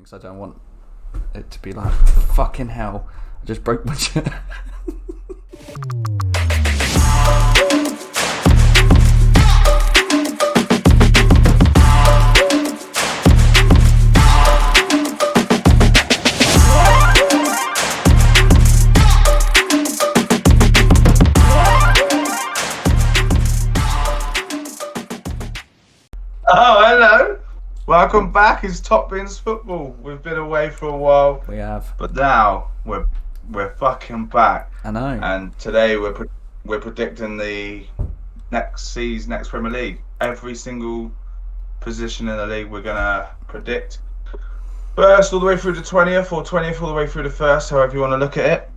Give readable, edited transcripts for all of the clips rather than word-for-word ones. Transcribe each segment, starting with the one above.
because I don't want it to be like, fucking hell, I just broke my chair. Oh, hello. Welcome back. It's Top Bins Football. We've been away for a while, We have. but now we're fucking back. I know. And today we're predicting the next Premier League. Every single position in the league we're gonna predict. First all the way through the 20th, or 20th all the way through the first, however you want to look at it.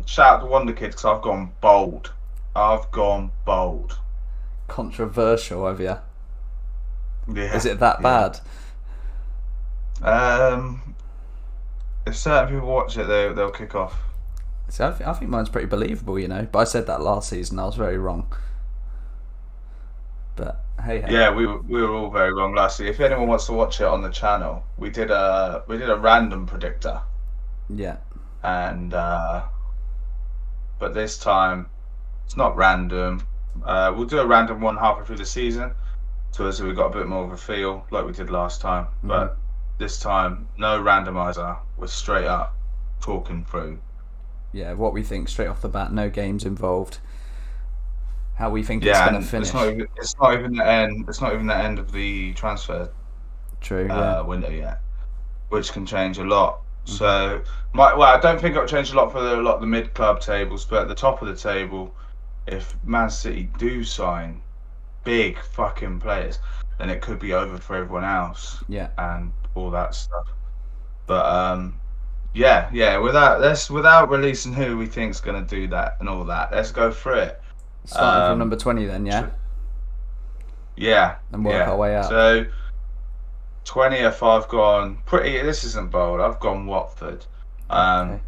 Shout out to Wonder Kid because I've gone bold. Controversial, have you? Yeah. Is it that bad? If certain people watch it, they'll kick off. See, I think mine's pretty believable, you know. But I said that last season, I was very wrong. But hey. Yeah, we were all very wrong last year. If anyone wants to watch it on the channel, we did a random predictor, Yeah. and but this time it's not random. We'll do a random one halfway through the season, so we got a bit more of a feel like we did last time. But this time, no randomizer. We're straight up talking through. Yeah, what we think straight off the bat, no games involved. How we think it's going to finish. It's not even the end. It's not even the end of the transfer True. window yet, which can change a lot. So, I don't think it'll change a lot for a lot of the mid-club tables, but at the top of the table, if Man City do sign big fucking players, then it could be over for everyone else. Yeah. And all that stuff. But without releasing who we think's gonna do that and all that, let's go through it. Starting from number 20 then, yeah? Yeah. And work our way up. So 20th, I've gone pretty. This isn't bold. I've gone Watford. Okay.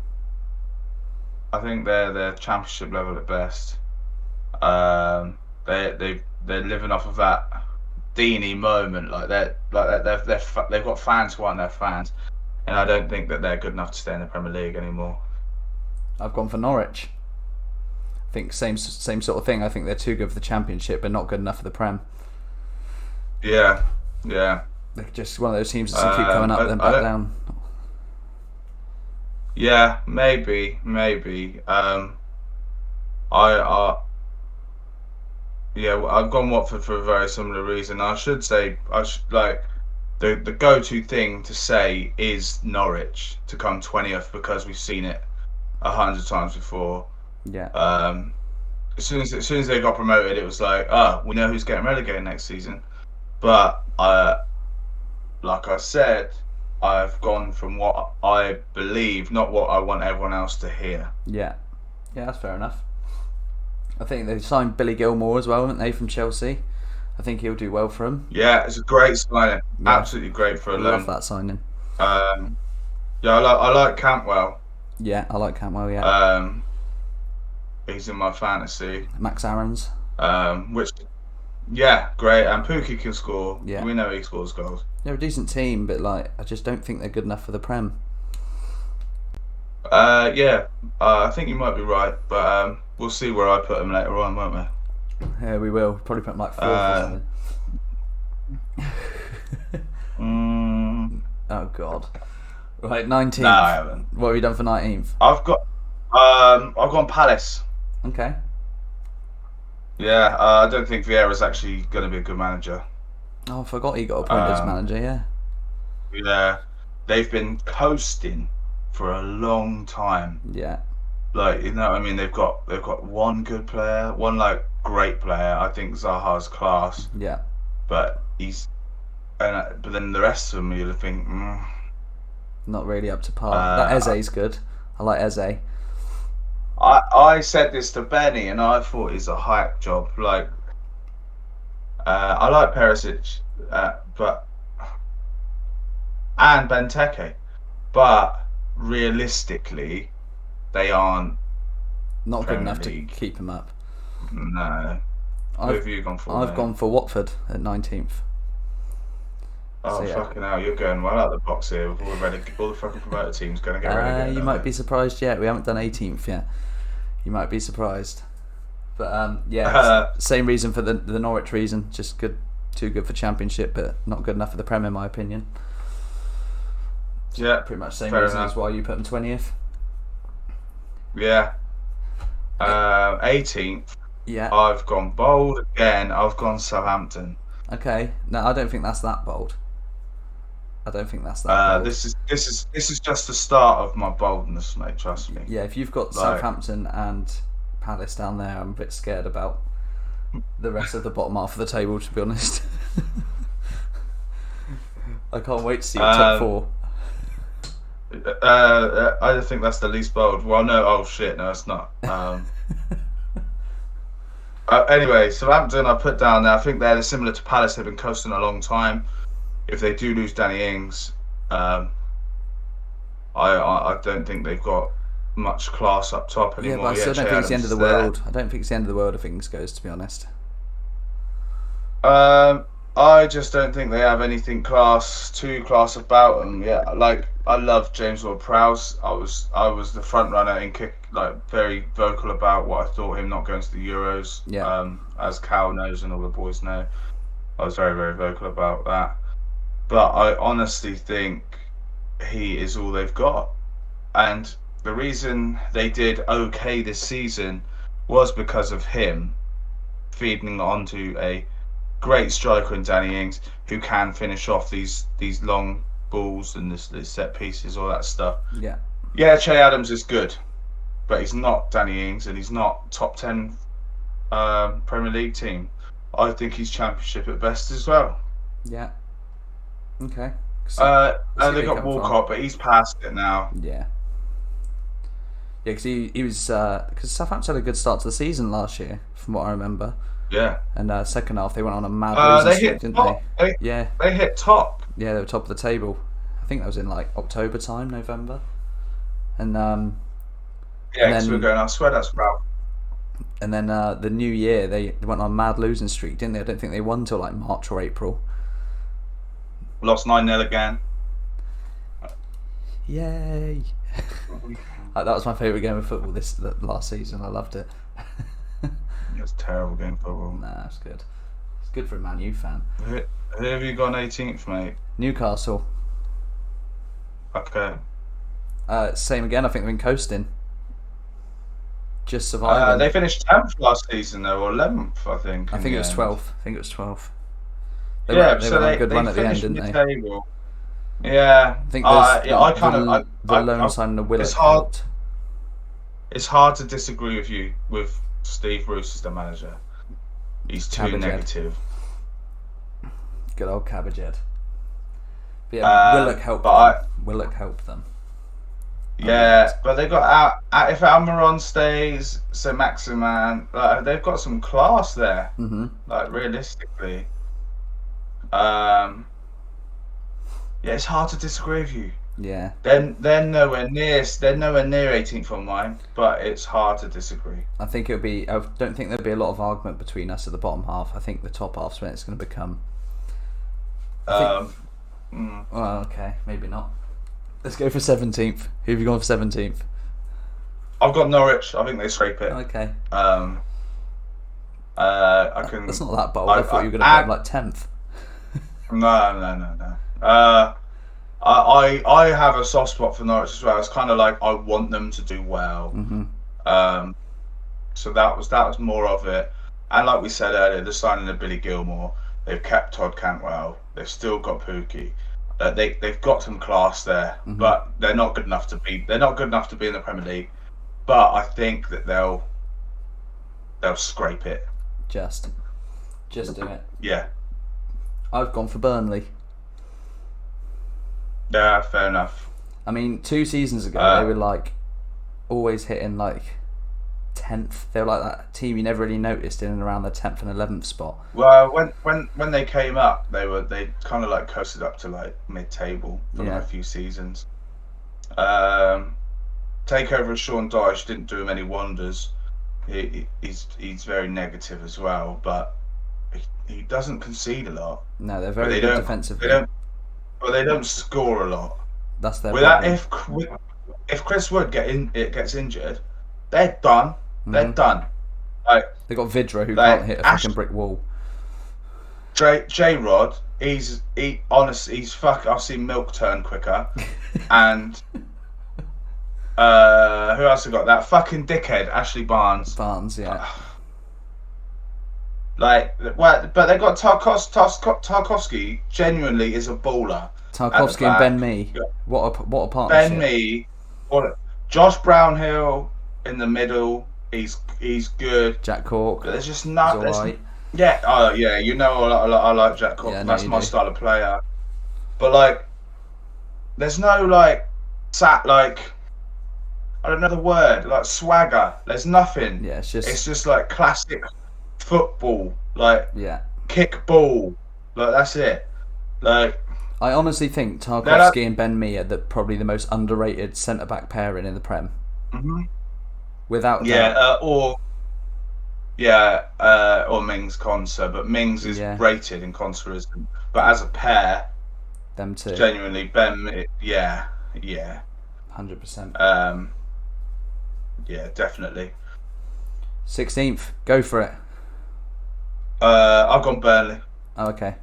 I think they're championship level at best. They're living off of that Deeney moment. They've got fans who aren't their fans, and I don't think that they're good enough to stay in the Premier League anymore. I've gone for Norwich. I think same sort of thing. I think they're too good for the Championship, but not good enough for the Prem. Yeah. They're just one of those teams that keep coming up then back down. Yeah, maybe. I've gone Watford for a very similar reason. I should say, the go-to thing to say is Norwich to come 20th because we've seen it 100 times before. Yeah. As soon as they got promoted, it was like, we know who's getting relegated next season. But like I said, I've gone from what I believe, not what I want everyone else to hear. Yeah, that's fair enough. I think they signed Billy Gilmore as well, haven't they, from Chelsea? I think he'll do well for them. Yeah, it's a great signing. Yeah. Absolutely great for a loan. I love that signing. I like Cantwell. Yeah, I like Cantwell, yeah. He's in my fantasy. Max Aarons. Great. And Pookie can score. Yeah. We know he scores goals. They're a decent team, but I just don't think they're good enough for the Prem. I think you might be right, but we'll see where I put them later on, won't we? Yeah, we will. Probably put them like 4th or something. Oh, God. Right, 19th. No, I haven't. What have you done for 19th? I've gone Palace. Okay. Yeah, I don't think Vieira's actually going to be a good manager. Oh, I forgot he got appointed as manager, yeah. Yeah, they've been coasting for a long time. Yeah. Like, you know what I mean? They've got one good player, one great player. I think Zaha's class. Yeah. But but then the rest of them, you'll think, not really up to par. That Eze's good. I like Eze. I said this to Benny, and I thought it's a hype job. I like Perisic, and Benteke, but realistically, they aren't not good enough League. To keep him up. No. Who have you gone for? I've gone for Watford at 19th. Oh, So, yeah. fucking hell, you're going well out the box here with all the fucking promoter teams going to get relegated. You might be surprised yet. We haven't done 18th yet. You might be surprised. But same reason for the Norwich reason. Just good, too good for Championship, but not good enough for the Prem, in my opinion. Yeah, pretty much same fair reason enough. as why you put them 20th. Yeah. 18th. Yeah. I've gone bold again. I've gone Southampton. Okay. No, I don't think that's that bold. Bold. This is just the start of my boldness, mate. Trust me. Yeah, if you've got Like- Southampton and Palace down there, I'm a bit scared about the rest of the bottom half of the table, to be honest. I can't wait to see your top four. I think that's the least bold. Well, no. Oh shit, no, it's not. Anyway, Southampton I put down there. I think they're similar to Palace. They've been coasting a long time. If they do lose Danny Ings, I don't think they've got much class up top Yeah, anymore. but I still don't Che think it's the end Adams of the is there. world. I don't think it's the end of the world if Ings goes, to be honest. I just don't think they have anything too class about them. Yeah, like I love James Ward-Prowse. I was the front runner in kick, like very vocal about what I thought him not going to the Euros. Yeah. As Cal knows and all the boys know, I was very, very vocal about that. But I honestly think he is all they've got, and the reason they did okay this season was because of him feeding onto a great striker in Danny Ings, who can finish off these long balls and this set pieces, all that stuff. Yeah. Yeah, Che Adams is good, but he's not Danny Ings, and he's not top 10 Premier League team. I think he's Championship at best as well. Yeah. Okay. And where they he got come Walcott, but he's past it now. Yeah. Yeah, because he was because Southampton had a good start to the season last year, from what I remember. Yeah. And second half they went on a mad They losing streak, hit didn't top. they? Yeah. They hit top. Yeah, they were top of the table. I think that was in like October time, November. And Yeah, And because then- we're going, I swear that's Ralph. and then the new year they went on a mad losing streak, didn't they? I don't think they won till like March or April. Lost 9-0 again. Yay! That was my favourite game of football last season. I loved it. It was a terrible game for football. Nah, it's good. It's good for a Man U fan. Who have you gone 18th, mate? Newcastle. Okay. Same again. I think they've been coasting. Just surviving. They finished 10th last season, though, or 11th, I think. I in think the it was end. 12th. They Yeah, went so on they a good run at the end, finished didn't they? mid-table. Yeah. I think the loan signing of Willock it's hard. helped. It's hard to disagree with you with Steve Bruce as the manager. He's too Cabbage head. negative. Good old cabbage head. But yeah, Willock helped but them. Willock helped them. Yeah, but they got if Almiron stays, so Maximan, they've got some class there. Mm-hmm. Like realistically, yeah, it's hard to disagree with you. Yeah. They're nowhere near 18th on mine, but it's hard to disagree. I think it'll be. I don't think there'll be a lot of argument between us at the bottom half. I think the top half's when it's going to become. Well, okay, maybe not. Let's go for 17th. Who have you gone for 17th? I've got Norwich. I think they scrape it. Okay. I can. That's not that bold. I thought you were going to put him like 10th. No. I have a soft spot for Norwich as well. It's kind of like I want them to do well. Mm-hmm. So that was more of it. And like we said earlier, the signing of Billy Gilmore, they've kept Todd Cantwell. They've still got Pookie. They've got some class there, Mhm. but they're not good enough to be. They're not good enough to be in the Premier League. But I think that they'll scrape it. Just do it. Yeah. I've gone for Burnley. Yeah, fair enough. I mean, 2 seasons ago they were like always hitting like 10th. They were like that team you never really noticed in and around the 10th and 11th spot. Well, when they came up, they kind of like coasted up to like mid-table for like a few seasons. Takeover of Sean Dyche didn't do him any wonders. He's very negative as well, but he doesn't concede a lot. No, they're But very good defensively. but they don't score a lot. That's their Without problem. if Chris Wood gets injured, they're done. They're done. Like They got Vidra who like, can't hit a fucking brick wall. J Rod, he's fuck. I've seen milk turn quicker, and who else have got that fucking dickhead Ashley Barnes? Barnes, yeah. Like, well, but they got Tarkovsky. Genuinely is a baller. Tarkovsky and Ben Mee. What a partnership. Ben Mee, Josh Brownhill in the middle. He's good. Jack Cork. But there's just nothing. Right. Yeah, oh yeah, you know I like Jack Cork. Yeah, That's my style of player. But like, there's no like I don't know the word, like swagger. There's nothing. Yeah, it's just like classic football, like yeah, kick ball. Like that's it. Like I honestly think Tarkovsky and Ben Mee are probably the most underrated centre back pairing in the Prem. Mm-hmm. Without or Mings Conser, but Mings is rated and Conser isn't. But as a pair, them two. Genuinely, Ben, 100%. Yeah, definitely. 16th, go for it. I've gone Burnley. Oh, okay.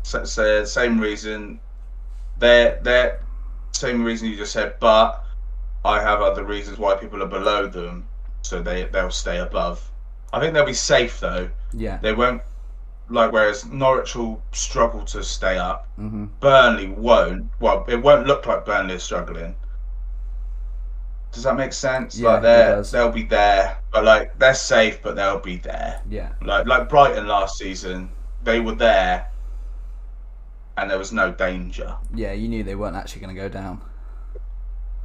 So same reason. They're same reason you just said, but I have other reasons why people are below them, so they'll stay above. I think they'll be safe though. Yeah. They won't, like, whereas Norwich will struggle to stay up. Mm-hmm. Burnley won't. Well, it won't look like Burnley is struggling. Does that make sense? Yeah, like they'll be there, but like they're safe, but they'll be there. Yeah. Like Brighton last season, they were there, and there was no danger. Yeah, you knew they weren't actually going to go down.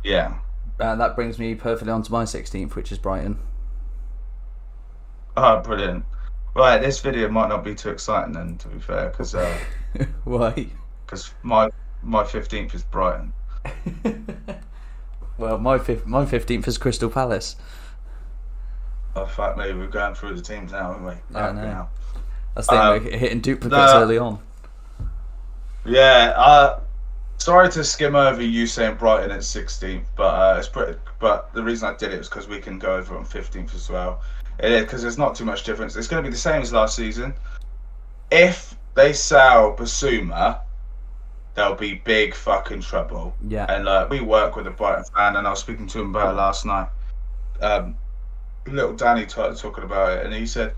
Yeah. That brings me perfectly onto my 16th, which is Brighton. Oh, brilliant. Right, this video might not be too exciting then, to be fair, because why? Because my 15th is Brighton. Well, my 15th is Crystal Palace. Oh, fuck me, we're going through the teams now, aren't we? I know. That's the thing, we're hitting duplicates early on. Yeah, sorry to skim over you saying Brighton at 16th, but it's pretty. But the reason I did it was because we can go over on 15th as well. It is because there's not too much difference. It's going to be the same as last season. If they sell Basuma, there'll be big fucking trouble. Yeah. And we work with a Brighton fan, and I was speaking to him about it last night. Little Danny talking about it, and he said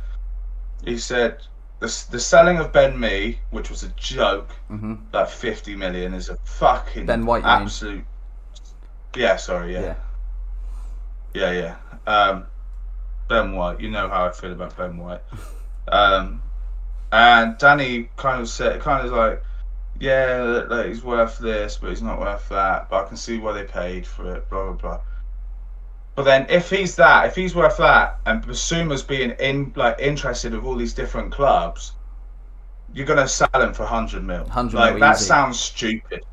the selling of Ben Mee, which was a joke, that 50 million is a fucking Ben White, absolute. Yeah, sorry, yeah. Ben White, you know how I feel about Ben White. And Danny kind of like, yeah, like he's worth this, but he's not worth that. But I can see why they paid for it, blah blah blah. But then if he's worth that, and Basuma's being interested with all these different clubs, you're gonna sell him for 100 mil. 100 like mil that easy. Sounds stupid.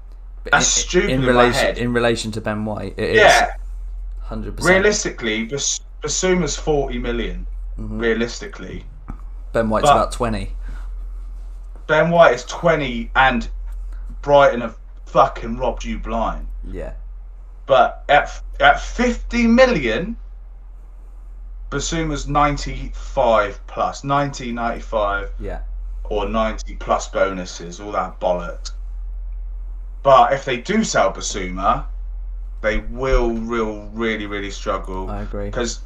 That's stupid in my head. relation to Ben White. It is. Yeah. 100%. Realistically, Basuma's 40 million. Realistically. Ben White's about 20. Ben White is 20, and Brighton have fucking robbed you blind. Yeah. But at 50 million, Basuma's 95 plus, 90, 95. Yeah. Or 90 plus bonuses, all that bollocks. But if they do sell Basuma, they will really, really struggle. I agree. Because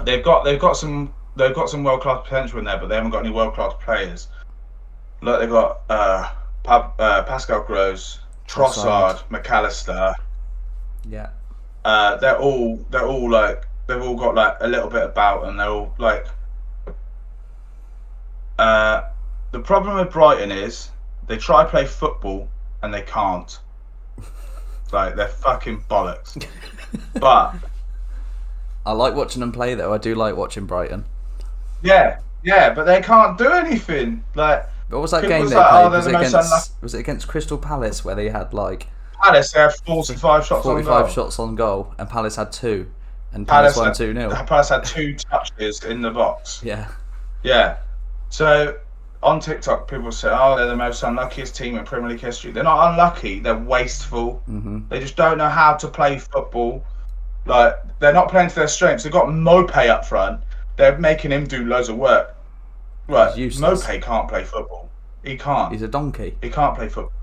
they've got some world class potential in there, but they haven't got any world class players. Like they've got Pascal Gross, Trossard, McAllister. Yeah. They're all like they've all got like a little bit about them. They're all like. The problem with Brighton is they try to play football and they can't. Like they're fucking bollocks. But I like watching them play though. I do like watching Brighton. Yeah, but they can't do anything. Like, what was that game they played? Was it against Crystal Palace where they had like Palace? They had 45 shots on goal. 45 shots on goal, and Palace had 2, and Palace won 2-0. Palace had 2 touches in the box. Yeah. Yeah. So on TikTok, people say, "Oh, they're the most unluckiest team in Premier League history." They're not unlucky. They're wasteful. They just don't know how to play football. Like, they're not playing to their strengths. They've got Mopé up front. They're making him do loads of work. Right, Mopé can't play football. He can't. He's a donkey. He can't play football.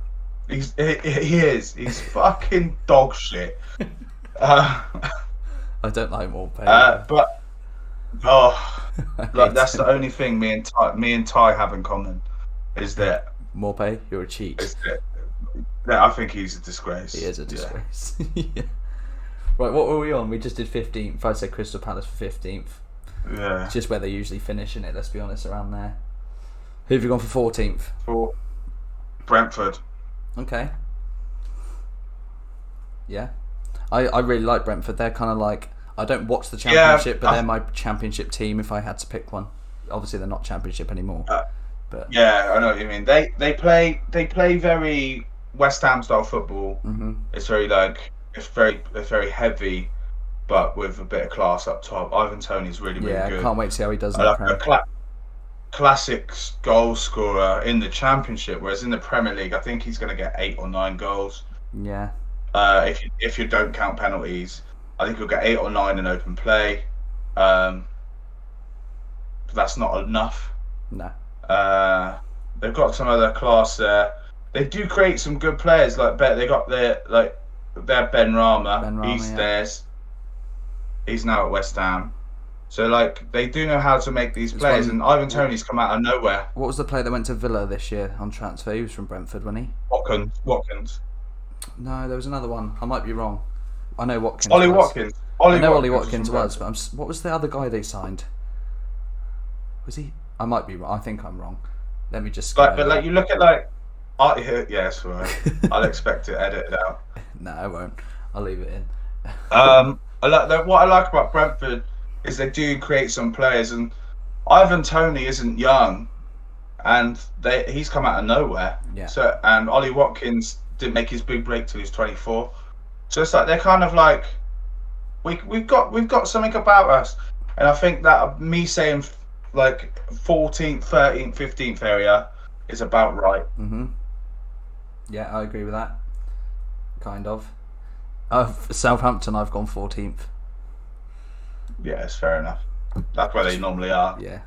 He is. He's fucking dog shit. I don't like Mopé. But that's the only thing me and Ty have in common, is that Mopé, you're a cheat. I think he's a disgrace. He is a disgrace. Yeah. Right, what were we on? We just did 15th. I said Crystal Palace for 15th. Yeah. It's just where they usually finish in it, let's be honest, around there. Who have you gone for 14th? For Brentford. Okay. Yeah. I really like Brentford. They're kind of like, I don't watch the Championship, but they're my Championship team if I had to pick one. Obviously, they're not Championship anymore. But yeah, I know what you mean. They play very West Ham style football. It's very it's very heavy, but with a bit of class up top. Ivan Toney's really good. I can't wait to see how he does in the Prem. Classic goal scorer in the Championship, whereas in the Premier League, I think he's going to get 8 or 9 goals. Yeah. If you don't count penalties, I think he'll get 8 or 9 in open play. But that's not enough. No. They've got some other class there. They do create some good players. They got their Ben Rama. He's theirs. He's now at West Ham. So they do know how to make these players. And Ivan Toney's come out of nowhere. What was the player that went to Villa this year on transfer? He was from Brentford, wasn't he? Watkins. No, there was another one. I might be wrong. I know Watkins. Ollie Watkins. I know Ollie Watkins was, but what was the other guy they signed? Was he? I might be wrong. I think I'm wrong. Let me just. You look at yes, right. I'll expect it edited out. No, I won't. I'll leave it in. What I like about Brentford is they do create some players, and Ivan Toney isn't young, and he's come out of nowhere. Yeah. So and Ollie Watkins didn't make his big break till he was 24. So it's they're kind of like we've got something about us, and I think that me saying 14th, 13th, 15th area is about right. Yeah, I agree with that. Kind of. Southampton, I've gone 14th. Yeah, it's fair enough. That's where they normally are. Yeah,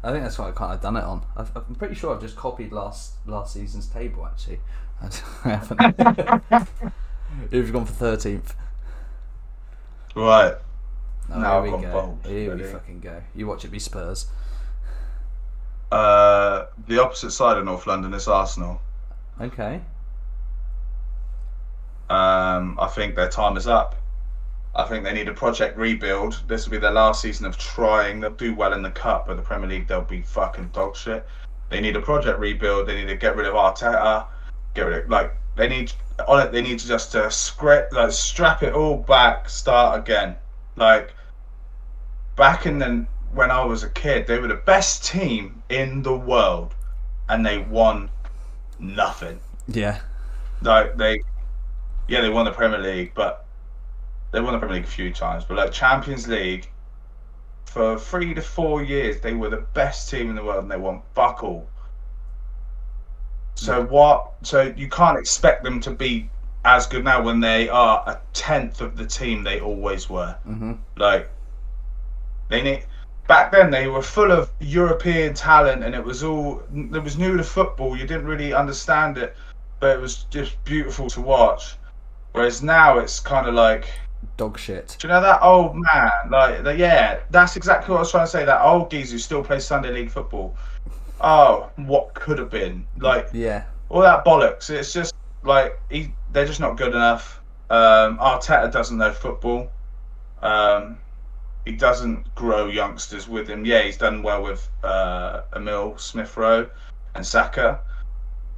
I think that's what I've kind of done it on. I'm pretty sure I've just copied last season's table, actually. I haven't. Who've gone for 13th? Right. Now here we go. Here we fucking go. You watch it be Spurs. The opposite side of North London is Arsenal. Okay. I think their time is up. I think they need a project rebuild. This will be their last season of trying. They'll do well in the Cup, but the Premier League, they'll be fucking dog shit. They need a project rebuild. They need to get rid of Arteta. They need to just strap it all back, start again. Back when I was a kid, they were the best team in the world, and they won nothing. Yeah. They won the Premier League, but they won the Premier League a few times. But Champions League, for 3 to 4 years, they were the best team in the world, and they won fuck all. So what? So you can't expect them to be as good now when they are a 10th of the team they always were. They need. Back then, they were full of European talent, and it was new to football. You didn't really understand it, but it was just beautiful to watch. Whereas now, it's kind of dog shit. Do you know that old man? Yeah, that's exactly what I was trying to say. That old geezer who still plays Sunday League football. Oh, what could have been? Yeah. All that bollocks. It's just they're just not good enough. Arteta doesn't know football. He doesn't grow youngsters with him. Yeah, he's done well with Emil Smith-Rowe and Saka,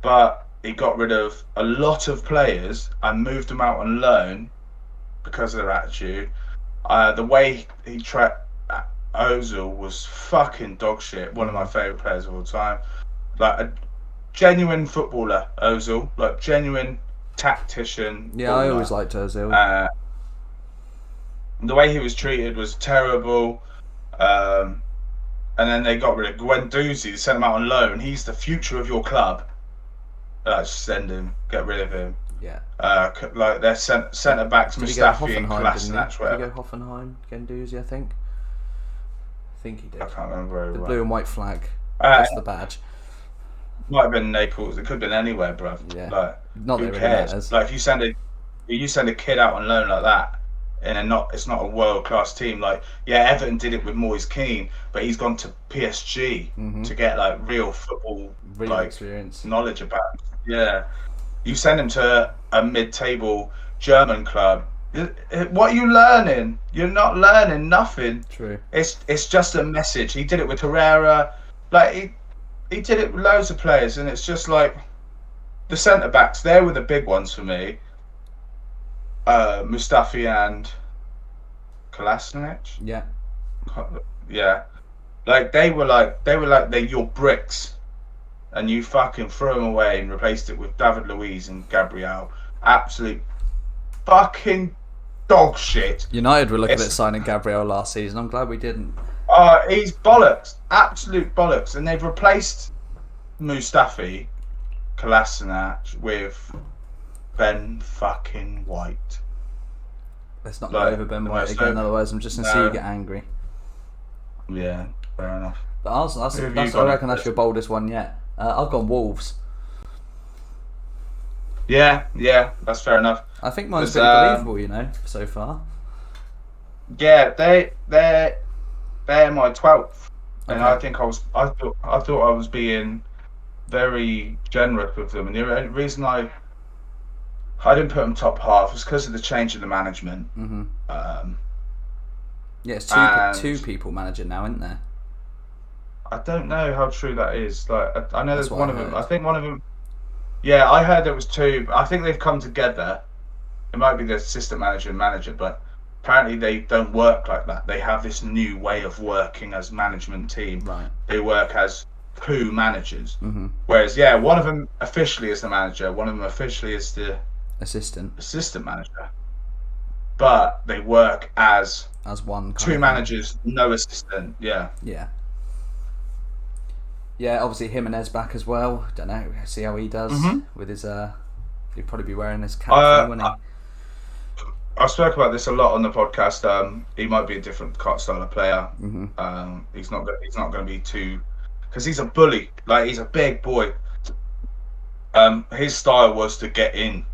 but he got rid of a lot of players and moved them out on loan because of their attitude. The way he tracked Ozil was fucking dog shit. One of my favourite players of all time. A genuine footballer, Ozil. Genuine tactician. Yeah, baller. I always liked Ozil. The way he was treated was terrible. and then they got rid of Guendouzi, sent him out on loan. He's the future of your club. Send him, get rid of him. Yeah. Like their centre backs, Mustafi and Kolasinac. Did he go Hoffenheim, Guendouzi? I think he did. I can't remember very the well. blue and white flag. That's the badge. Might have been Naples. It could have been anywhere, bruv. Yeah. Like, not who that it cares? really matters. Like if you send a kid out on loan like that, and it's not a world class team. Like Everton did it with Moise Kean, but he's gone to PSG to get like real football experience, knowledge about. Yeah, you send him to a mid-table German club. What are you learning? You're not learning nothing. True. It's just a message. He did it with Herrera. Like he did it with loads of players, and it's just like the centre backs. They were the big ones for me. Mustafi and Kolasinac. Yeah. Yeah. Like they were like they're your bricks, and you fucking threw them away and replaced it with David Luiz and Gabriel. Absolute fucking dog shit. United were looking at signing Gabriel last season. I'm glad we didn't. He's bollocks, absolute bollocks, and they've replaced Mustafi, Kolasinac with Ben fucking White. Let's not go over Ben White again, otherwise I'm just going to see you get angry. Yeah, fair enough. But I reckon that's your boldest one yet. I've gone Wolves. Yeah, that's fair enough. I think mine's pretty believable, so far. Yeah, they're my 12th, and I think I thought I was being very generous with them, and the reason I didn't put them top half was because of the change in the management. Yeah, it's two people managing now, isn't there? I don't know how true that is. Like, I know there's one of them. I think one of them. Yeah, I heard there was two. I think they've come together. It might be the assistant manager and manager, but apparently they don't work like that. They have this new way of working as management team. Right. They work as two managers. Whereas, one of them officially is the manager, one of them officially is the assistant manager. But they work as one. Two managers, no assistant. Yeah. Yeah. Yeah, obviously Jimenez back as well. Don't know. See how he does with his. He'd probably be wearing his cap, wouldn't he? I spoke about this a lot on the podcast. He might be a different style of player. He's not going to be too, because he's a bully. Like, he's a big boy. His style was to get in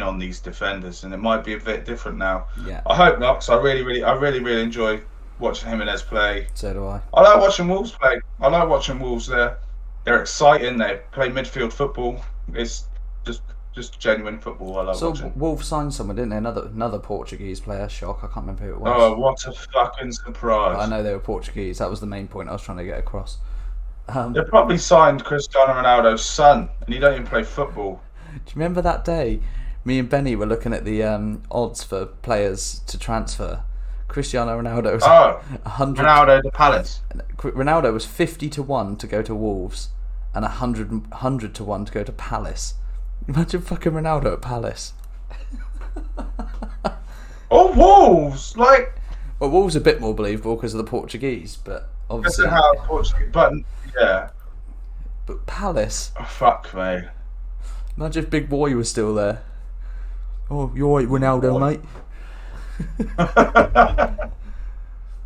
on these defenders, and it might be a bit different now. Yeah. I hope not, because I really enjoy watching Jimenez play. So do I. I like watching Wolves play. I like watching Wolves. They're exciting. They play midfield football. It's just genuine football. I love watching. So Wolves signed someone, didn't they? Another Portuguese player. Shock. I can't remember who it was. Oh, what a fucking surprise! I know they were Portuguese. That was the main point I was trying to get across. They probably signed Cristiano Ronaldo's son, and he don't even play football. Do you remember that day? Me and Benny were looking at the odds for players to transfer. Cristiano Ronaldo was 100. Ronaldo to Palace. Ronaldo was 50-1 to go to Wolves, and 100-1 to go to Palace. Imagine fucking Ronaldo at Palace. Oh, Wolves! Like, well, Wolves are a bit more believable because of the Portuguese, but obviously. But yeah. But Palace. Oh, fuck me. Imagine if Big Boy was still there. Oh, you're right, Ronaldo, mate.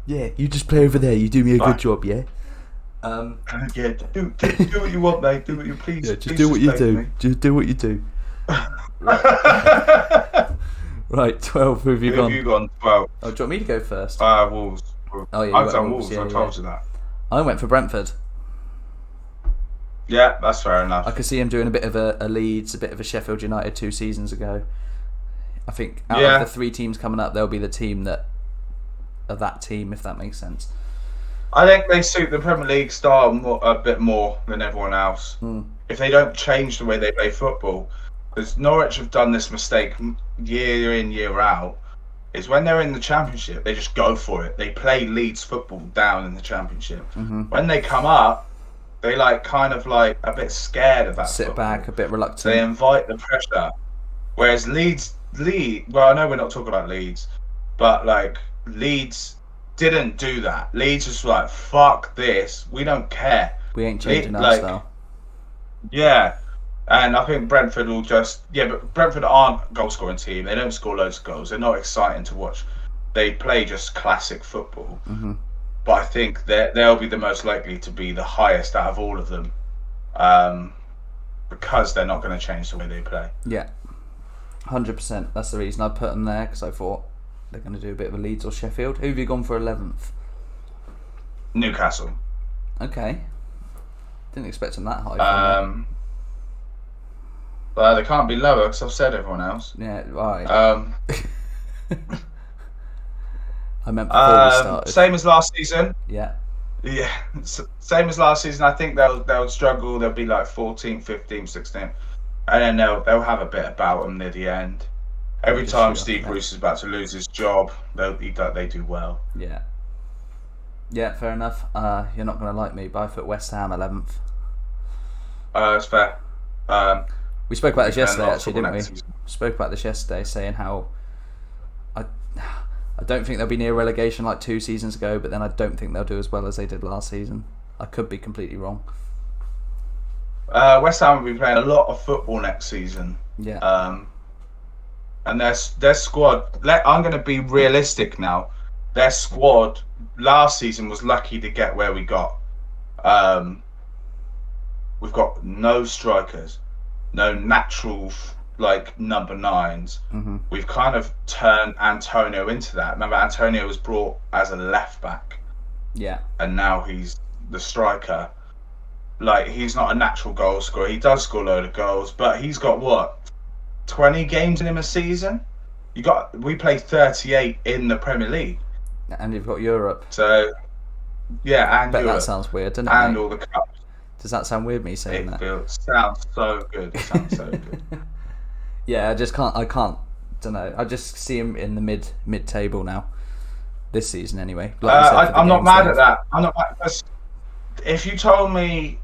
Yeah, you just play over there. You do me a good job, yeah. Yeah, do what you want, mate. Do what you please. Yeah, just do what you do. Me. Just do what you do. Right, 12. Who have you gone? Who have you gone? 12. Oh, do you want me to go first? Wolves. Oh yeah, I've done Wolves. I told you that. I went for Brentford. Yeah, that's fair enough. I could see him doing a bit of a Leeds, a bit of a Sheffield United 2 seasons ago. I think out of the 3 teams coming up, they'll be the team of that team, if that makes sense. I think they suit the Premier League style a bit more than everyone else. If they don't change the way they play football, because Norwich have done this mistake year in, year out, is when they're in the Championship, they just go for it. They play Leeds football down in the Championship. When they come up, they kind of a bit scared of that. Sit football. Back, a bit reluctant. They invite the pressure. Whereas Leeds, well, I know we're not talking about Leeds, but Leeds didn't do that. Leeds was like, fuck this. We don't care. We ain't changing our style. Yeah. And I think Brentford will just... Yeah, but Brentford aren't a goal-scoring team. They don't score loads of goals. They're not exciting to watch. They play just classic football. Mm-hmm. But I think they'll be the most likely to be the highest out of all of them. Because they're not going to change the way they play. Yeah. 100%. That's the reason I put them there, because I thought they're going to do a bit of a Leeds or Sheffield. Who have you gone for 11th? Newcastle. Okay. Didn't expect them that high. Well, they can't be lower because I've said everyone else. Yeah, right. I meant before we started. Same as last season. Yeah. Yeah, same as last season. I think they'll struggle. They'll be like 14th, 15th, 16th, and then they'll have a bit about them near the end. Every time Steve Bruce is about to lose his job, they do well. Yeah. Yeah, fair enough. You're not going to like me, but I put West Ham 11th. It's fair. We spoke about this yesterday, actually, didn't we? Spoke about this yesterday, saying how I don't think they'll be near relegation like 2 seasons ago, but then I don't think they'll do as well as they did last season. I could be completely wrong. West Ham will be playing a lot of football next season. Yeah. And their squad. I'm going to be realistic now. Their squad last season was lucky to get where we got. We've got no strikers, no natural number 9s. Mm-hmm. We've kind of turned Antonio into that. Remember, Antonio was brought as a left back. Yeah. And now he's the striker. He's not a natural goal scorer. He does score a load of goals, but he's got 20 games in him a season? We play 38 in the Premier League. And you've got Europe. So, yeah, and Europe. That sounds weird, doesn't it? And all the cups. Does that sound weird, me saying that? Sounds so good. It sounds so good. Yeah, I can't, don't know. I just see him in the mid-table now. This season, anyway. I'm not mad at that. I'm not mad. If you told me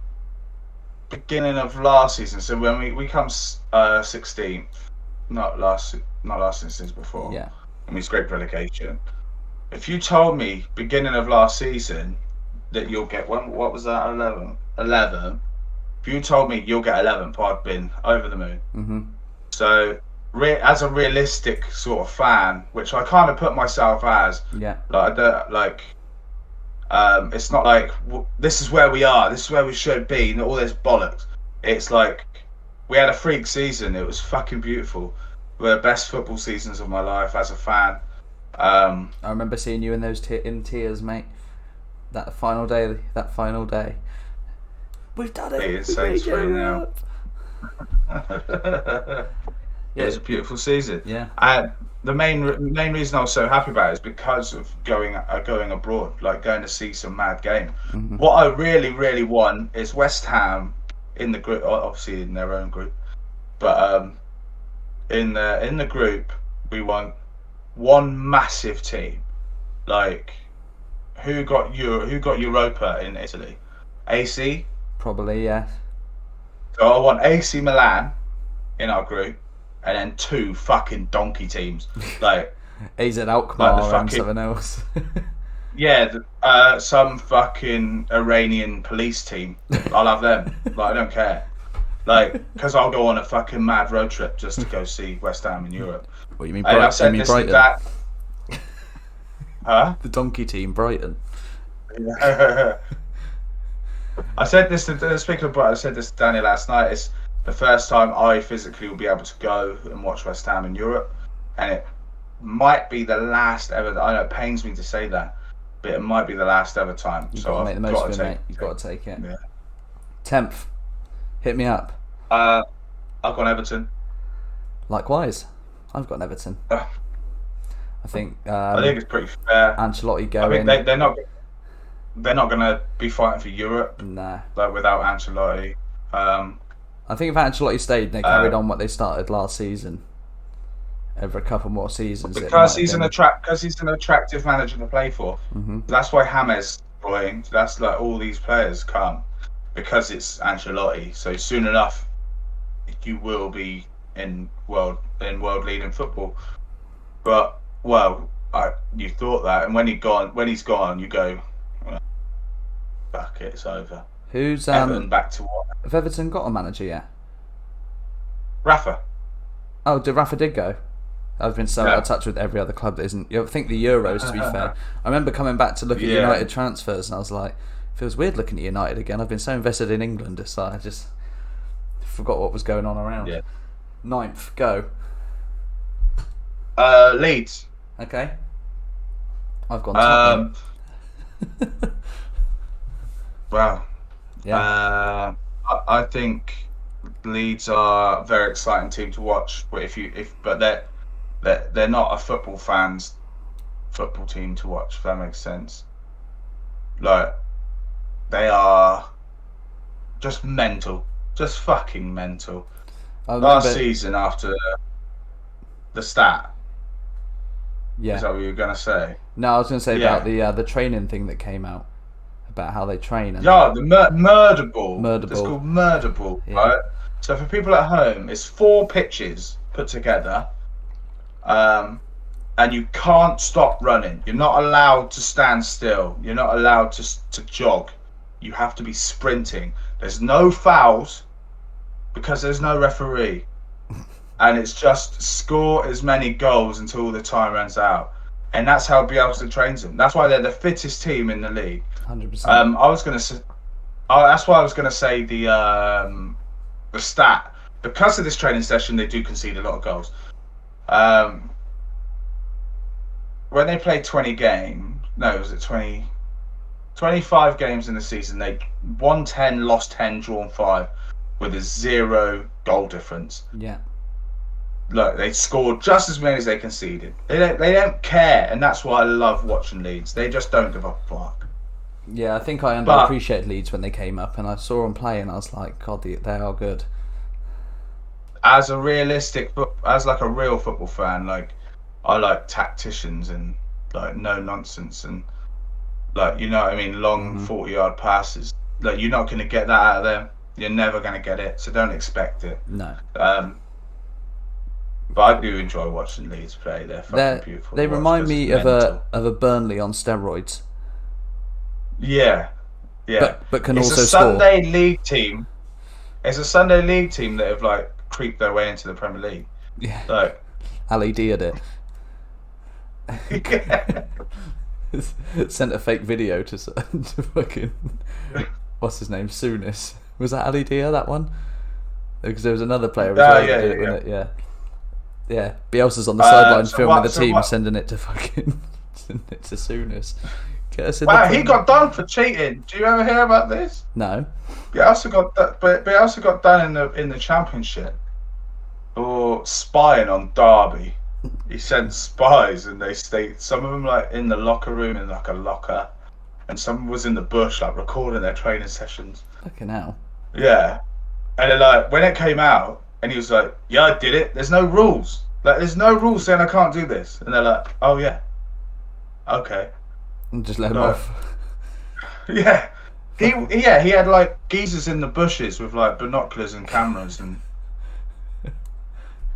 beginning of last season, so when we come 16th, not last season before. Yeah. And we scraped relegation. If you told me beginning of last season that you'll get what was that, 11? If you told me you'll get 11th, I'd been over the moon. Mm-hmm. So as a realistic sort of fan, which I kind of put myself as, yeah, it's not like this is where we are, this is where we should be, and all this bollocks. It's like we had a freak season. It was fucking beautiful. One of the best football seasons of my life as a fan. I remember seeing you in those in tears, mate. That final day. We've done it. It's Saints free now. It was a beautiful season. Yeah. And the main reason I was so happy about it is because of going abroad, going to see some mad game. Mm-hmm. What I really, really want is West Ham in the group, obviously in their own group, but in the group we want one massive team. Who got Europa in Italy? AC? Probably, yeah. So I want AC Milan in our group, and then 2 fucking donkey teams, AZ Alkmaar and something else. Yeah, some fucking Iranian police team. I'll have them. I don't care. Because I'll go on a fucking mad road trip just to go see West Ham in Europe. What you mean? And I've said this Brighton? That. Huh? The donkey team, Brighton. I said this to speaking of Brighton. I said this to Danny last night. It's the first time I physically will be able to go and watch West Ham in Europe, and it might be the last ever. I know it pains me to say that, but it might be the last ever time. You've got to make the most of it, mate. You've got to take it. Yeah. 10th. Hit me up. I've got Everton. Likewise. I've got Everton. I think it's pretty fair. Ancelotti going. I think they're not going to be fighting for Europe. Nah. Without Ancelotti. I think if Ancelotti stayed and they carried on what they started last season, over a couple more seasons. Because he's an attractive manager to play for. Mm-hmm. That's why James going. That's all these players come because it's Ancelotti. So soon enough, you will be in world leading football. But you thought that, and when he's gone, you go, well, fuck it, it's over. Who's Everton back to what? Have Everton got a manager yet? Rafa. Oh, Rafa did go. I've been so out of touch with every other club that isn't. I think the Euros, to be fair. I remember coming back to look at United transfers, and I was like, it feels weird looking at United again. I've been so invested in England, it's like I just forgot what was going on around. Yeah. 9th, go. Leeds. Okay. I've gone Tottenham. Wow. Yeah. I think Leeds are a very exciting team to watch. But they're not a football team to watch. If that makes sense. Like, they are just mental, just fucking mental. Last season, after the stat. Yeah. Is that what you were gonna say? No, I was gonna say about the training thing that came out, about how they train. And the murder ball. Murder It's ball. called murder ball, right? So for people at home, it's 4 pitches put together, and you can't stop running. You're not allowed to stand still. You're not allowed to jog. You have to be sprinting. There's no fouls because there's no referee. And it's just score as many goals until the time runs out. And that's how Bielsa trains them. That's why they're the fittest team in the league. 100%. I was going to say... that's why I was going to say the stat. Because of this training session, they do concede a lot of goals. When they played 20 games... No, was it 20... 25 games in the season, they won 10, lost 10, drawn 5, with a 0 goal difference. Yeah. Look, they scored just as many as they conceded. They don't care, and that's why I love watching Leeds. They just don't give a fuck. Yeah, I think I underappreciated Leeds when they came up, and I saw them play, and I was like, God, they are good. As a real football fan, like, I like tacticians and like no nonsense and like, you know what I mean, long 40-yard passes. Like, you're not going to get that out of them. You're never going to get it, so don't expect it. No. But I do enjoy watching Leeds play. They're fucking beautiful. They remind me of a Burnley on steroids. Yeah. But can it's also a Sunday league team. It's a Sunday league team that have like creeped their way into the Premier League. Yeah. Like, Ali did it. Sent a fake video to fucking what's his name, Souness. Was that Ali Dia, that one? Because there was another player as well. Yeah. Bielsa's on the sideline filming the team, sending it to Souness. Get us in he got done for cheating. Do you ever hear about this? No. Bielsa got done in the Championship for spying on Derby. He sent spies, and they stayed. Some of them like in the locker room in like a locker, and some was in the bush like recording their training sessions. Fucking hell. Yeah, and then like when it came out, and he was like, "Yeah, I did it. There's no rules. Like, there's no rules saying I can't do this." And they're like, "Oh yeah, okay." And just let him off. Yeah, he had like geezers in the bushes with like binoculars and cameras and.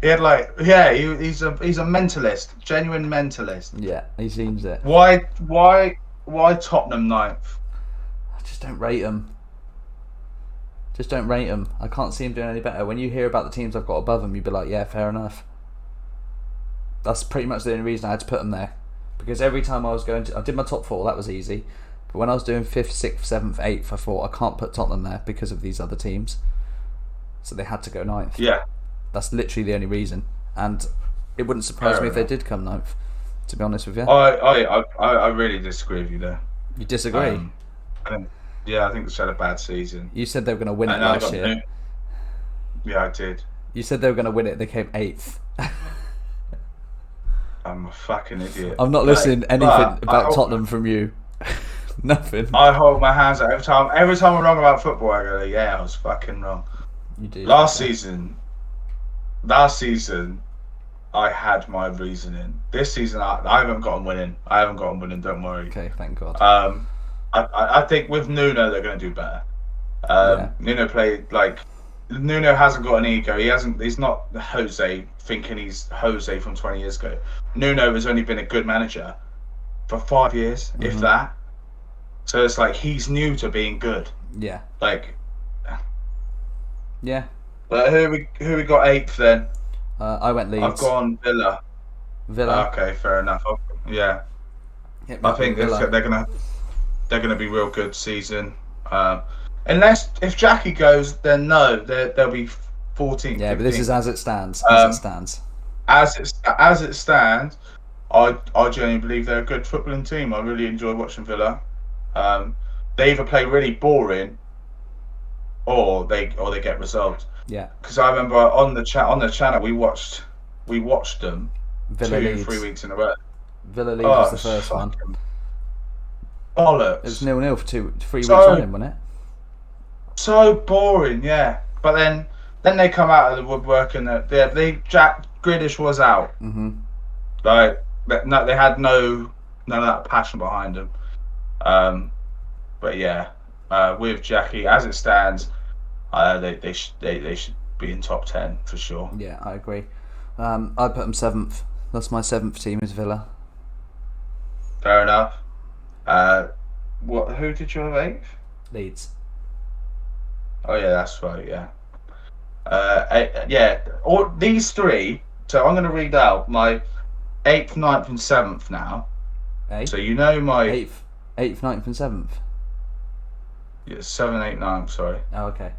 He had like, he's a mentalist, genuine mentalist. Yeah, he seems it. Why Tottenham 9th? I just don't rate him. I can't see him doing any better. When you hear about the teams I've got above him, you'd be like, yeah, fair enough. That's pretty much the only reason I had to put him there. Because every time I did my top 4, that was easy. But when I was doing 5th, 6th, 7th, 8th, I thought I can't put Tottenham there because of these other teams. So they had to go 9th. Yeah. That's literally the only reason, and it wouldn't surprise me if they did come 9th. To be honest with you, I really disagree with you there. You disagree? I think they had a bad season. You said they were going to win it last year. Yeah, I did. You said they were going to win it. They came 8th. I'm a fucking idiot. I'm not listening to anything about Tottenham from you. Nothing. I hold my hands up every time. Every time I'm wrong about football, I go, "Yeah, I was fucking wrong." You do. Last season, I had my reasoning. This season, I haven't got them winning. Don't worry. Okay, thank God. I think with Nuno, they're going to do better. Nuno played like Nuno hasn't got an ego. He's not Jose thinking he's Jose from 20 years ago. Nuno has only been a good manager for 5 years, if that. So it's like he's new to being good. Yeah. Like. Yeah. But who we got 8th then? I went Leeds. I've gone Villa. Villa. Okay, fair enough. Yeah. I think they're gonna be real good season. Unless if Jackie goes, then no, they'll be 14th. Yeah, 15th. But this is as it stands. As it stands, I genuinely believe they're a good footballing team. I really enjoy watching Villa. They either play really boring, or they get results. Yeah. Because I remember on the channel we watched them Villa 2-3 weeks in a row. Villa Leeds was the first one. Bollocks. It was 0-0 for 3 weeks running, wasn't it? So boring, yeah. But then they come out of the woodwork and Jack Grealish was out. Like no, they had none of that passion behind them. But yeah, with Jackie as it stands, they should be in top 10 for sure. Yeah, I agree. I put them 7th. That's my 7th team is Villa. Fair enough. Who did you have 8th? Leeds. Oh yeah, that's right. Yeah. All these 3. So I'm going to read out my 8th, 9th, and 7th now. So you know my 8th, 9th, and 7th. Yeah, 7, 8, 9. Sorry. Oh, okay.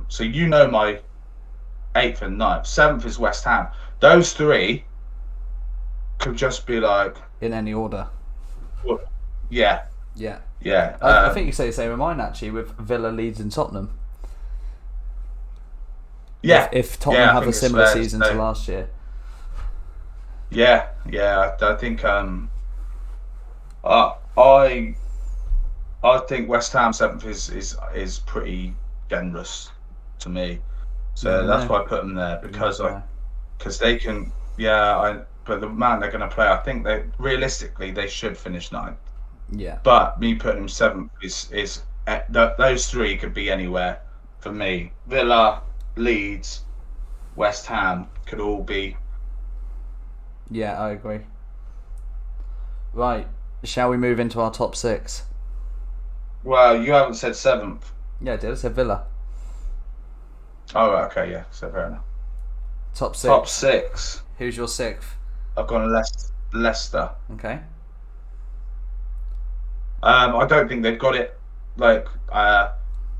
So you know my 8th and 9th. 7th is West Ham. Those 3 could just be like in any order. Yeah. Yeah. Yeah. I think you say the same with mine actually, with Villa, Leeds, and Tottenham. Yeah. If Tottenham have a similar season to last year. Yeah. I think I think West Ham 7th is pretty generous to me. So that's why I put them there because they can. But the amount they're going to play, I think realistically they should finish 9th. Yeah. But me putting them 7th is those 3 could be anywhere for me. Villa, Leeds, West Ham could all be. Yeah, I agree. Right, shall we move into our top 6? Well, you haven't said 7th. Yeah, I did. I said Villa. Oh, okay, yeah. So fair enough. Top 6. Top 6. Who's your 6th? I've gone Leicester. Okay. I don't think they've got it. Like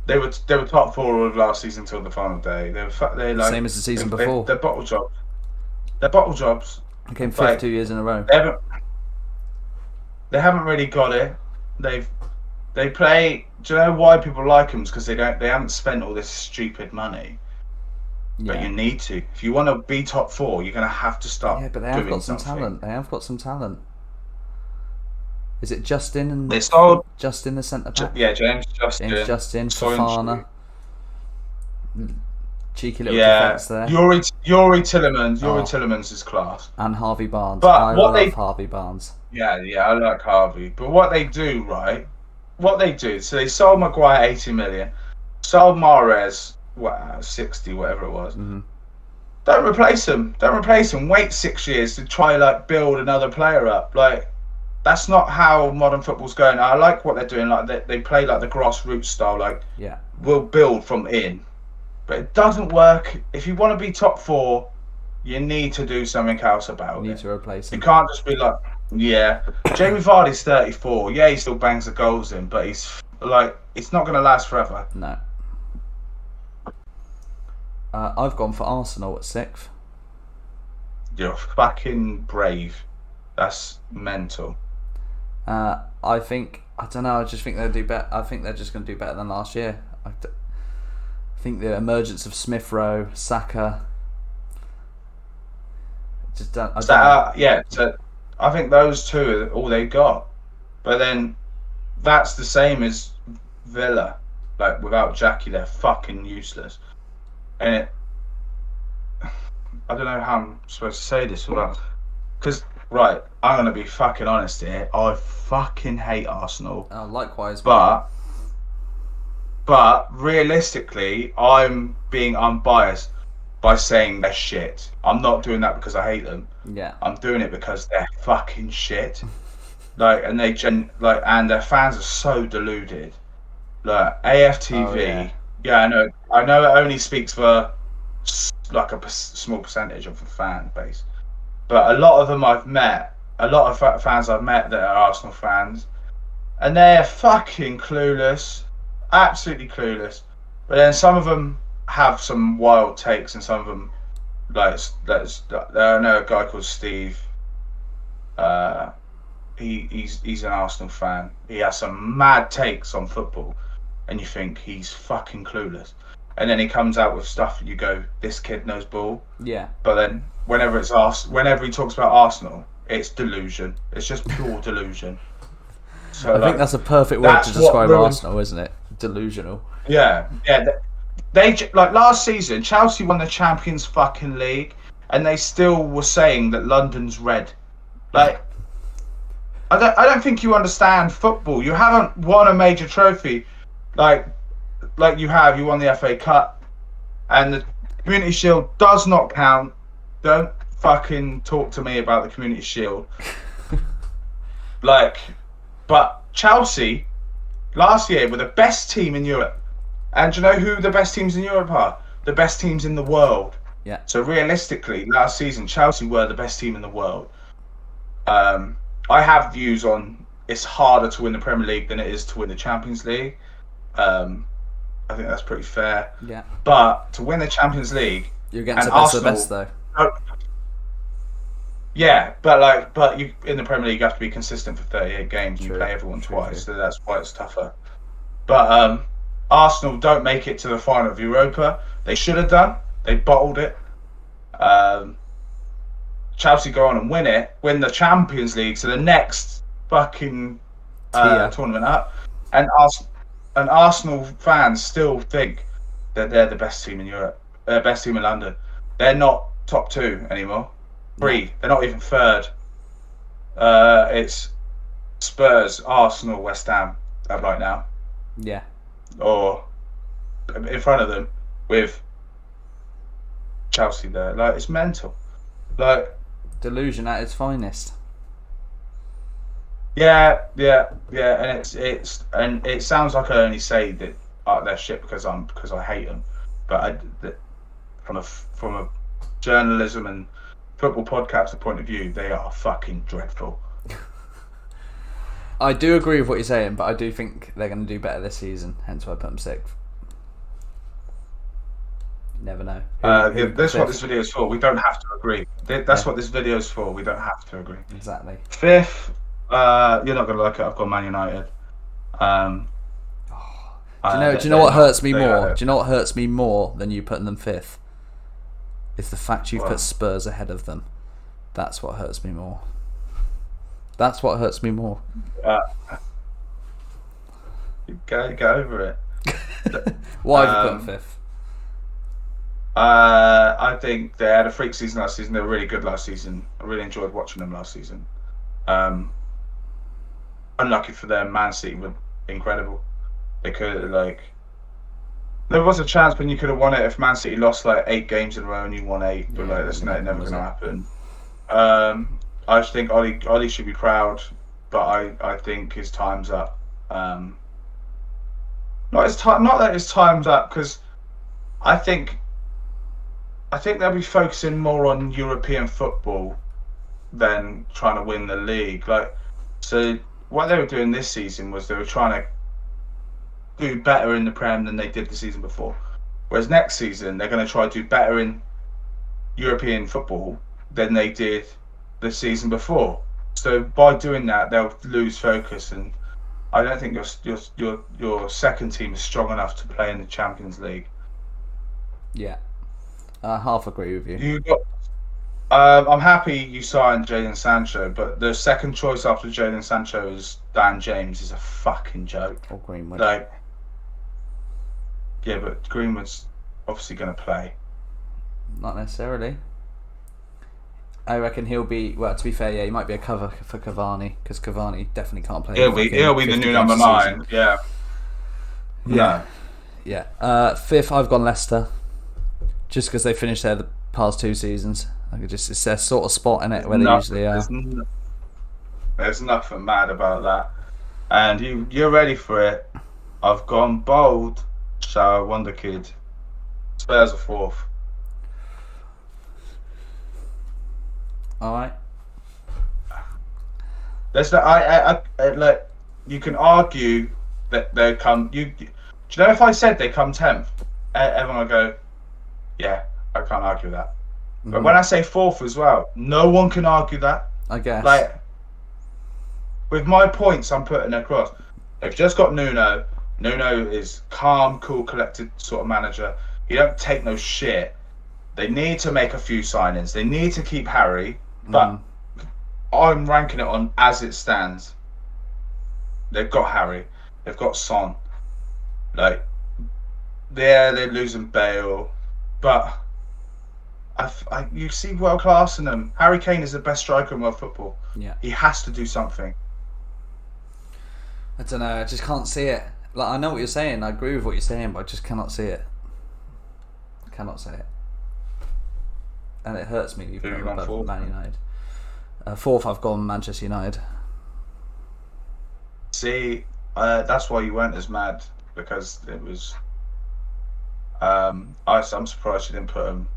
they were top 4 of last season until the final day. They like same as the season before. They're bottle jobs. They're bottle jobs. They came 5th 2 years in a row. They haven't really got it. They play. Do you know why people like them? Because they haven't spent all this stupid money. Yeah. But you need to. If you want to be top 4, you're going to have to start. Yeah, but they have got some talent. They have got some talent. Is it Justin and Justin the centre back? Yeah, James Justin, Fofana. Cheeky little defence there. Yuri Tillemans. Yuri Tillemans is class. And Harvey Barnes. But I love Harvey Barnes. Yeah, I like Harvey. But what they do, so they sold Maguire 80 million, sold Mahrez 60, whatever it was. Mm-hmm. Don't replace him. Wait 6 years to try build another player up. That's not how modern football's going. I like what they're doing. They play the grassroots style. We'll build from in, but it doesn't work. If you want to be top 4, you need to do something else about it. You need to replace him. You can't just be Jamie Vardy's 34. Yeah, he still bangs the goals in, but it's not going to last forever. No. I've gone for Arsenal at 6th. You're fucking brave. That's mental. I don't know. I just think they'll do better. I think they're just going to do better than last year. I think the emergence of Smith Rowe, Saka. So I think those 2 are all they got. But then that's the same as Villa. Without Jackie, they're fucking useless. And I don't know how I'm supposed to say this because right, I'm gonna be fucking honest here. I fucking hate Arsenal. Likewise. But But realistically, I'm being unbiased by saying they're shit. I'm not doing that because I hate them. Yeah. I'm doing it because they're fucking shit. And their fans are so deluded. Like AFTV, I know it only speaks for like a small percentage of the fan base, but a lot of them I've met, a lot of fans I've met that are Arsenal fans, and they're fucking clueless, absolutely clueless. But then some of them have some wild takes, and some of them, I know a guy called Steve. He's an Arsenal fan. He has some mad takes on football, and you think he's fucking clueless. And then he comes out with stuff and you go, this kid knows ball. Yeah. But then whenever he talks about Arsenal, it's delusion. It's just pure delusion. So I think that's a perfect word to describe Arsenal, isn't it? Delusional. Yeah. They like last season, Chelsea won the Champions fucking League, and they still were saying that London's red. Like, I don't think you understand football. You haven't won a major trophy, like you won the FA Cup, and the Community Shield does not count. Don't fucking talk to me about the Community Shield. But Chelsea last year were the best team in Europe, and do you know who the best teams in Europe are? The best teams in the world. Yeah. So realistically, last season Chelsea were the best team in the world. I have views on it's harder to win the Premier League than it is to win the Champions League. I think that's pretty fair. Yeah. But to win the Champions League, you're getting the best of the best, though. Yeah, but you in the Premier League you have to be consistent for 38 games and you play everyone twice, so that's why it's tougher. But Arsenal don't make it to the final of Europa. They should have done. They bottled it. Chelsea go on and win the Champions League, so the next fucking tournament up, and Arsenal fans still think that they're the best team in Europe, best team in London. They're not top 2 anymore. 3. They're not even 3rd. It's Spurs, Arsenal, West Ham right now. Yeah. Or in front of them with Chelsea there. Like, it's mental. Like, delusion at its finest. Yeah, and it sounds like I only say that they're shit because I hate them, but from a journalism and football podcast point of view, they are fucking dreadful. I do agree with what you're saying, but I do think they're going to do better this season. Hence why I put them 6th. You never know. That's what this video is for. We don't have to agree. That's what this video is for. We don't have to agree. Exactly. 5th. You're not going to like it. I've got Man United. Do you know what hurts me more? Do you know what hurts me more than you putting them 5th? It's the fact you've put Spurs ahead of them. That's what hurts me more. That's what hurts me more. Go over it. Why have you put them 5th? I think they had a freak season last season. They were really good last season. I really enjoyed watching them last season. Unlucky for them, Man City were incredible. They could there was a chance when you could have won it if Man City lost 8 games in a row and you won 8, but that's never going to happen. I just think Ollie should be proud, but I think his time's up. Not that his time's up, because I think they'll be focusing more on European football than trying to win the league. So what they were doing this season was they were trying to do better in the Prem than they did the season before. Whereas next season they're going to try to do better in European football than they did the season before. So by doing that, they'll lose focus, and I don't think your second team is strong enough to play in the Champions League. Yeah, I half agree with you. I'm happy you signed Jadon Sancho, but the second choice after Jadon Sancho is Dan James is a fucking joke. Or Greenwood. Yeah, but Greenwood's obviously going to play. Not necessarily. I reckon he'll be. Well, to be fair, he might be a cover for Cavani, because Cavani definitely can't play. He'll be the new number 9. Yeah. Yeah. Yeah. Fifth, I've gone Leicester. Just because they finished there the past 2 seasons. It's their sort of spot in it where they usually are. There's nothing mad about that. And you're ready for it. I've gone bold, so Wonder Kid. Spurs are 4th. Alright. Like, you can argue that they come. Do you know if I said they come 10th, everyone would go, yeah, I can't argue that. Mm-hmm. But when I say 4th as well, no one can argue that. I guess. Like, with my points I'm putting across, they've just got Nuno. Nuno is calm, cool, collected sort of manager. He don't take no shit. They need to make a few signings. They need to keep Harry, but I'm ranking it on as it stands. They've got Harry. They've got Son. Like, they're losing Bale, but you see world class in them. Harry Kane is the best striker in world football. Yeah, he has to do something. I don't know. I just can't see it. Like, I know what you're saying. I agree with what you're saying, but I just cannot see it. I cannot see it, and it hurts me. You've gone above Man United. 4th, I've gone Manchester United. See, that's why you weren't as mad, because it was. I'm surprised you didn't put them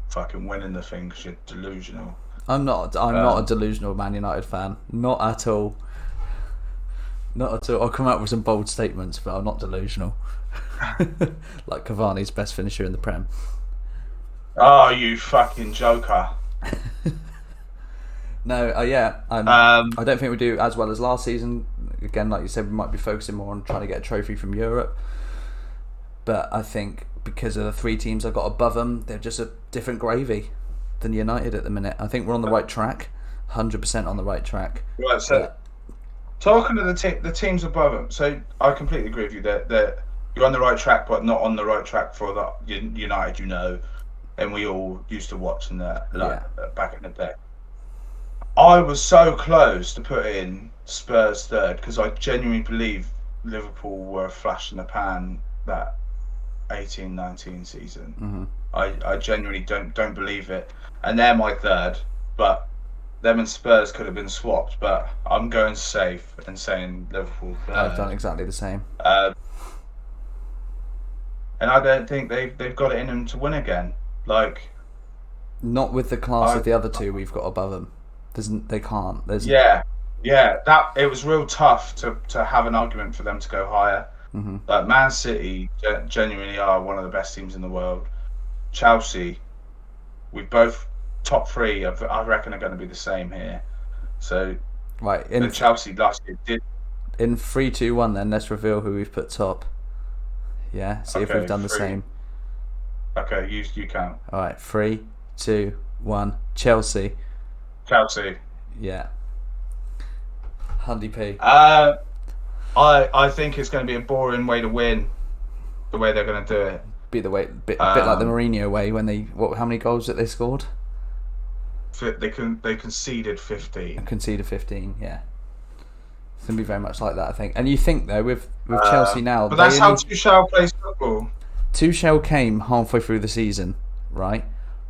fucking winning the thing, because you're delusional. I'm not a delusional Man United fan. Not at all. Not at all. I'll come out with some bold statements, but I'm not delusional. Like Cavani's best finisher in the Prem. Oh, you fucking joker. No, yeah. I don't think we do as well as last season. Again, like you said, we might be focusing more on trying to get a trophy from Europe. But I think because of the 3 teams I've got above them, they're just a different gravy than United at the minute. I think we're on the right track. 100% on the right track. Right, so talking to the teams above them, so I completely agree with you that you're on the right track, but not on the right track for the United, and we all used to watching that back in the day. I was so close to put in Spurs 3rd, because I genuinely believe Liverpool were a flash in the pan that 18-19 season. Mm-hmm. I genuinely don't believe it, and they're my 3rd, but them and Spurs could have been swapped, but I'm going safe and saying Liverpool 3rd. I've done exactly the same. And I don't think they've got it in them to win again. Like, not with the class of the other 2 we've got above them. They can't. Yeah. That it was real tough to have an argument for them to go higher. Mm-hmm. But Man City genuinely are one of the best teams in the world. Chelsea, we both top 3. I reckon are going to be the same here. So right, Chelsea last year did. In 3-2-1, then let's reveal who we've put top. Yeah, see if we've done the same. Okay, you count. All right, 3, 2, 1. Chelsea. Yeah. Hundy P. I think it's going to be a boring way to win. The way they're going to do it. Be the way, bit like the Mourinho way when they how many goals that they scored? They conceded 15. And conceded 15. Yeah. It's going to be very much like that, I think. And you think though with Chelsea now, but that's how Tuchel plays football. Tuchel came halfway through the season, right?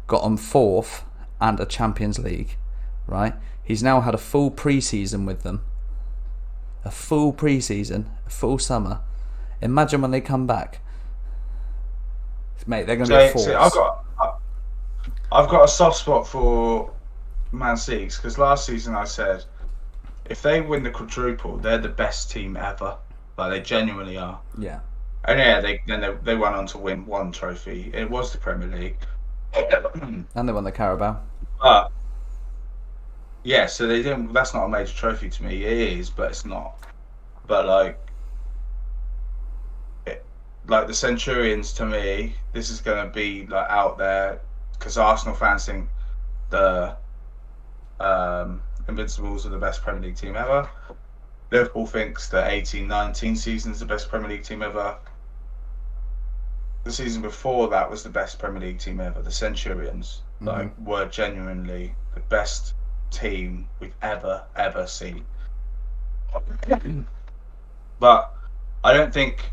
Got on 4th and a Champions League, right? He's now had a full pre-season with them. A full pre-season, a full summer. Imagine when they come back. Mate, they're going to be a force. I've got a soft spot for Man City, because last season I said if they win the quadruple, they're the best team ever. Like, they genuinely are. Yeah. And yeah, they went on to win 1 trophy. It was the Premier League. And they won the Carabao. Yeah, so they didn't. That's not a major trophy to me. It is, but it's not. But like the Centurions, to me, this is going to be like out there, because Arsenal fans think the Invincibles are the best Premier League team ever. Liverpool thinks the 18-19 season is the best Premier League team ever. The season before that was the best Premier League team ever. The Centurions were genuinely the best team we've ever seen. But I don't think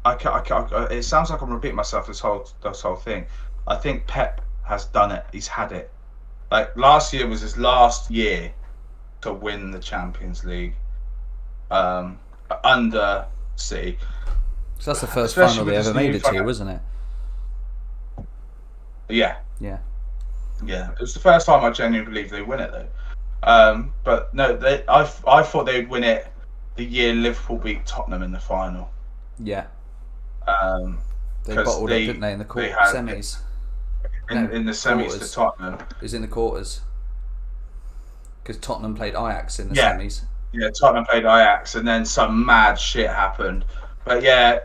it sounds like I'm repeating myself this whole thing. I think Pep has done it. He's had it. Like last year was his last year to win the Champions League under City. So that's the first final they ever made it to, wasn't it? Yeah. Yeah. Yeah. It was the first time I genuinely believe they win it though. But no, I thought they'd win it the year Liverpool beat Tottenham in the final. Yeah. They 'cause bottled it, didn't they, in the semis? In the semis quarters. to Tottenham. It was in the quarters. Because Tottenham played Ajax in the Yeah. semis. Yeah, Tottenham played Ajax, and then some mad shit happened. But yeah,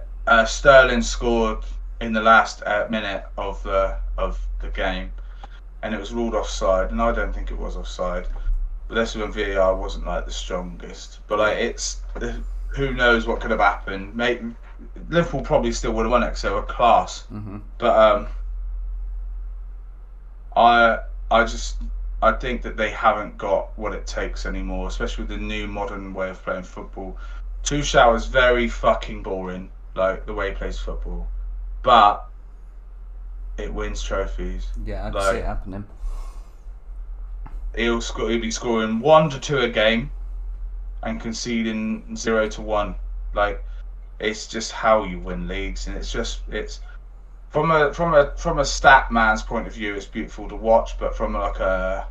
Sterling scored in the last minute of the game, and it was ruled offside. And I don't think it was offside. But this was when VAR wasn't like the strongest. But like it's who knows what could have happened. Maybe Liverpool probably still would have won it because they were class. Mm-hmm. But I think that they haven't got what it takes anymore, especially with the new modern way of playing football. Tuchel is very fucking boring, like the way he plays football, but it wins trophies. Yeah, I can see it happening. He'll be scoring 1 to 2 a game, and conceding 0 to 1. Like it's just how you win leagues, and it's. From a stat man's point of view, it's beautiful to watch, but from like a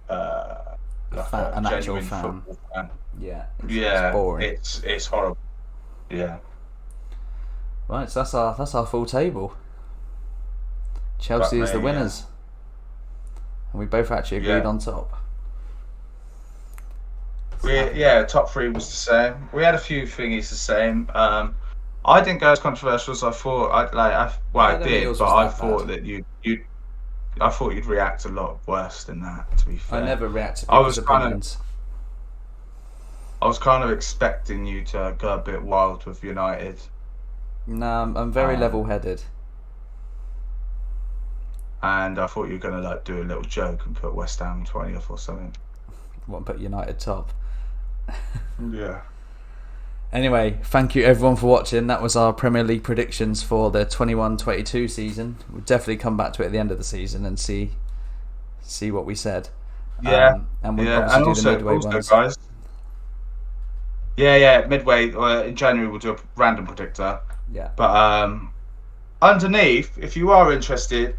actual genuine fan. football fan, it's boring. It's horrible. Yeah. Right, so that's our full table. Chelsea is the winners, and we both actually agreed on top. Top 3 was the same. We had a few thingies the same. I didn't go as controversial as I thought. I did, but I thought that I thought you'd react a lot worse than that. To be fair, I never react to people's opinions. I was kind of expecting you to go a bit wild with United. No, I'm very level-headed. And I thought you were gonna like do a little joke and put West Ham 20th or something. What, put United top? Yeah. Anyway, thank you everyone for watching. That was our Premier League predictions for the 21-22 season. We'll definitely come back to it at the end of the season and see what we said. Yeah. And we'll obviously do the midway ones. Guys. Yeah, midway in January we'll do a random predictor. Yeah. But underneath, if you are interested,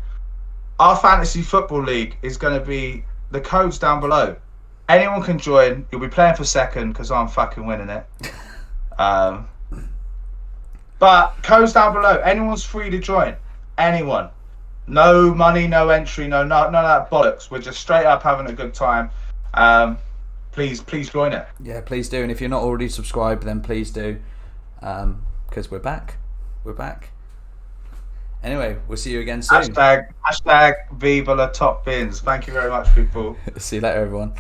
our fantasy football league is going to be the codes down below. Anyone can join. You'll be playing for second because I'm fucking winning it. But codes down below. Anyone's free to join. Anyone. No money, no entry, none of that bollocks. We're just straight up having a good time. Please join it. Yeah, please do. And if you're not already subscribed, then please do. Because we're back. Anyway, we'll see you again soon. Hashtag Viva la Top Bins. Thank you very much, people. See you later, everyone.